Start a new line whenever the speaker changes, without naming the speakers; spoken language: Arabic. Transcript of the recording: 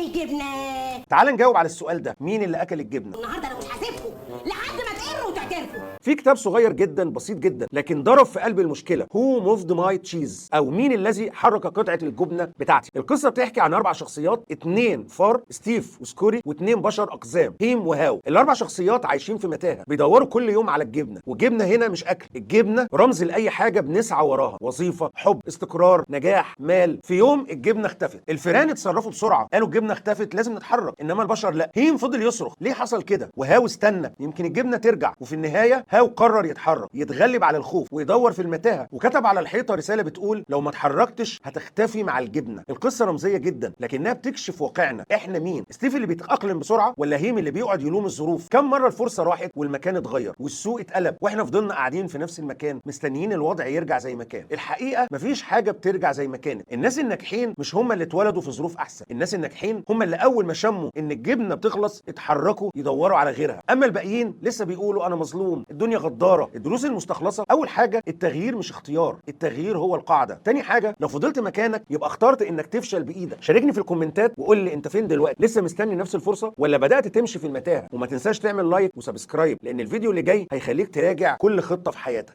الجبنه؟
تعال نجاوب على السؤال ده، مين اللي اكل الجبنه؟
النهارده انا مش هسيبكم لحد ما تقروا وتعترفوا.
في كتاب صغير جدا بسيط جدا لكن ضرب في قلب المشكله، هو موفد ماي تشيز، او مين الذي حرك قطعه الجبنه بتاعتي. القصه بتحكي عن 4 شخصيات، 2 فار ستيف وسكوري و2 بشر اقزام هيم وهاو. ال4 شخصيات عايشين في متاهه، بيدوروا كل يوم على الجبنه، والجبنه هنا مش اكل، الجبنه رمز لاي حاجه بنسعى وراها، وظيفه، حب، استقرار، نجاح، مال. في يوم الجبنه اختفت، الفيران اتصرفوا بسرعه، قالوا الجبنه اختفت لازم نتحرك، انما البشر لا. هيم فضل يصرخ ليه حصل كده، وهاو استنى يمكن الجبنه ترجع. وفي النهايه هاو قرر يتحرك، يتغلب على الخوف ويدور في المتاهه، وكتب على الحيطه رساله بتقول لو ما اتحركتش هتختفي مع الجبنه. القصه رمزيه جدا لكنها بتكشف واقعنا، احنا مين؟ ستيف اللي بيتاقلم بسرعه، ولا هيم اللي بيقعد يلوم الظروف؟ كم مره الفرصه راحت والمكان اتغير والسوق اتقلب واحنا فضلنا قاعدين في نفس المكان مستنيين الوضع يرجع زي ما كان. الحقيقه مفيش حاجه بترجع زي ما كانت. الناس الناجحين مش هم اللي اتولدوا في ظروف احسن، الناس الناجحين هم اللي اول ما شموا ان الجبنه بتخلص اتحركوا يدوروا على غيرها. اما الباقيين لسه بيقولوا انا مظلوم، الدنيا غداره. الدروس المستخلصه، اول حاجه التغيير مش اختيار، التغيير هو القاعده. تاني حاجه لو فضلت مكانك يبقى اخترت انك تفشل بايدك. شاركني في الكومنتات وقول لي انت فين دلوقتي، لسه مستني نفس الفرصه ولا بدات تمشي في المتاهه؟ وما تنساش تعمل لايك وسبسكرايب لان الفيديو اللي جاي هيخليك تراجع كل خطه في حياتك.